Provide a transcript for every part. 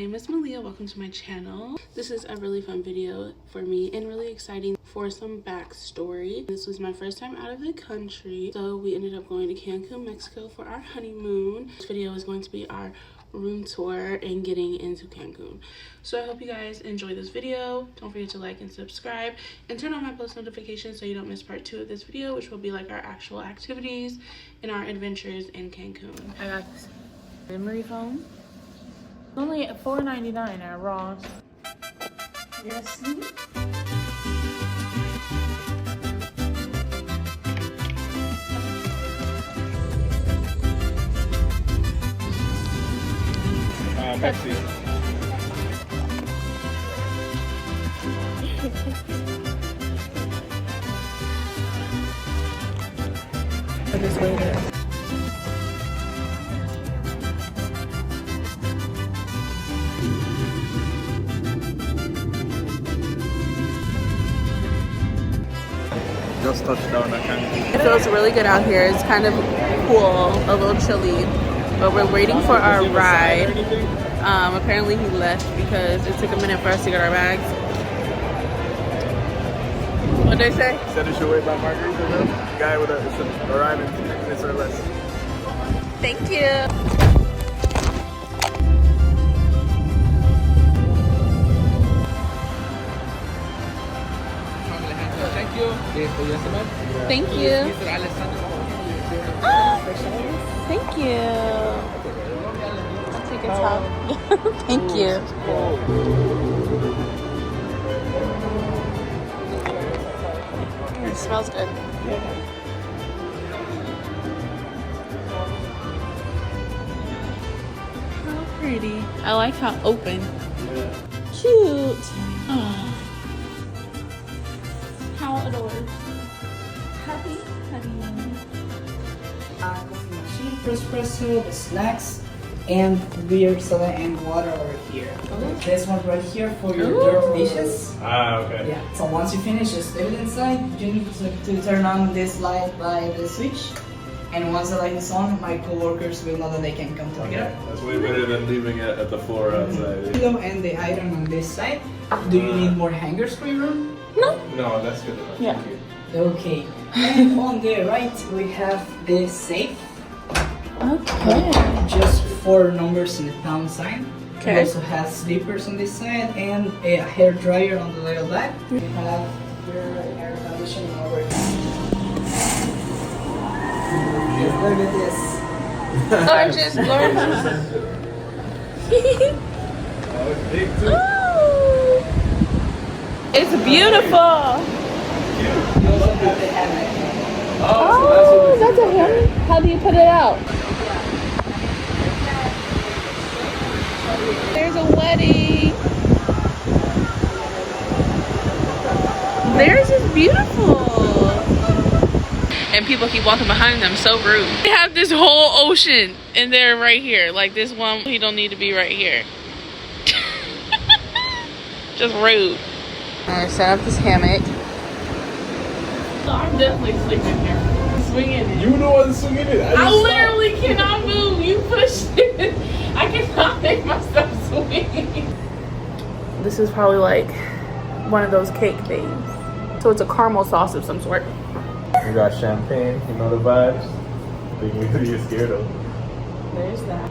My name is Malia. Welcome to my channel. This is a really fun video for me and really exciting for some backstory. This was my first time out of the country, so we ended up going to Cancun, Mexico for our honeymoon. This video is going to be our room tour and getting into Cancun. So I hope you guys enjoy this video. Don't forget to like and subscribe and turn on my post notifications so you don't miss part 2 of this video, which will be like our actual activities and our adventures in Cancun. I got this memory foam. It's only $4.99 at Ross. Yes. Pepsi. I just waited. Just touched down at Cancun. It feels really good out here. It's kind of cool, a little chilly, but we're waiting for our ride. Apparently he left because it took a minute for us to get our bags. What'd they say? Said it should wait by Margaritaville. Guy with a arrive in 10 minutes or less. Thank you. Thank you. Thank you. Thank you. I'll take a top. Thank you. It smells good. How pretty. I like how open. Cute. Oh. How adorable. Happy honeymoon. Coffee machine, espresso, the snacks, and beer, soda, and water over here. This one right here for your dirty dishes. Ah, okay. Yeah. So once you finish, just leave it inside. You need to turn on this light by the switch. And once the light is on, my coworkers will know that they can come to pick it up. That's way better than leaving it at the floor outside. Pillow and the iron on this side. Do you need more hangers for your room? No, that's good enough. Yeah. Thank you. Okay. And on the right, we have this safe. Okay. Just 4 numbers in the pound sign. Okay. It also has slippers on this side and a hair dryer on the little back. You have your air conditioning over here. Look at this. Gorgeous, gorgeous. Oh, it's big too. Oh, it's beautiful. You also have the hammock. Oh, that's a hammock. How do you put it out? There's a wedding. Theirs is beautiful. And people keep walking behind them, so rude. They have this whole ocean and they're right here. Like this one, he don't need to be right here. Just rude. Alright, set up this hammock. I'm definitely sleeping here. Swinging it. You the one swinging it. I literally cannot move. You pushed it. I cannot make myself swing. This is probably like one of those cake things. So it's a caramel sauce of some sort. We got champagne, you know the vibes. You're scared of. There's that.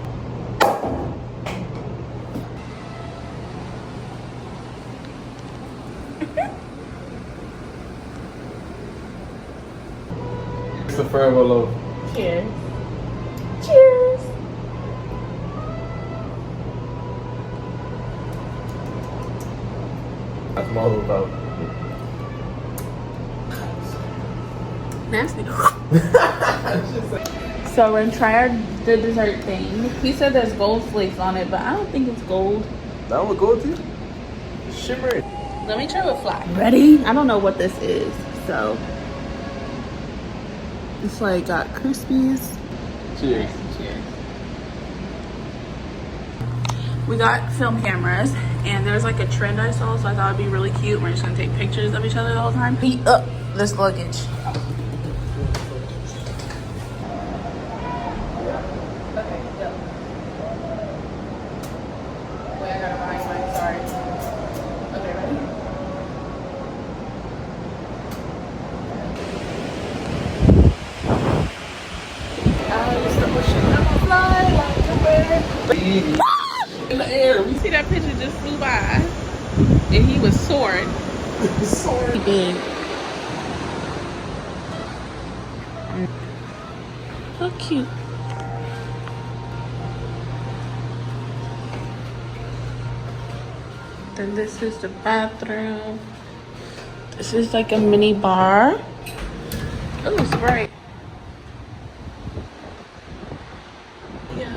It's a forever love. Cheers. Cheers. That's all about. Nasty. So we're gonna try the dessert thing. He said there's gold flakes on it, but I don't think it's gold. That would go to shimmery. Let me try with fly. Ready? I don't know what this is, so it's like got Crispies. Cheers. Cheers. We got film cameras, and there's like a trend I saw, so I thought it'd be really cute. We're just gonna take pictures of each other the whole time. Heat up this luggage. Okay, go. Wait, I see that picture just flew by, and he was soaring. Sorry. Big. How cute. Then this is the bathroom. This is like a mini bar. Oh, it's bright. Yeah,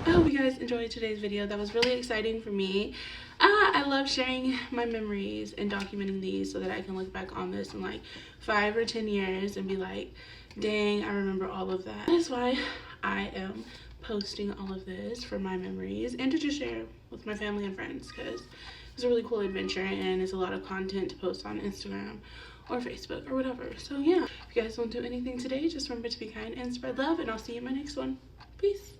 I hope you guys enjoyed today's video. That was really exciting for me. I love sharing my memories and documenting these so that I can look back on this in like 5 or 10 years and be like, dang, I remember all of that. That is why I am posting all of this for my memories and to just share with my family and friends, because it's a really cool adventure and it's a lot of content to post on Instagram or Facebook or whatever. So yeah, if you guys don't do anything today, just remember to be kind and spread love, and I'll see you in my next one. Peace.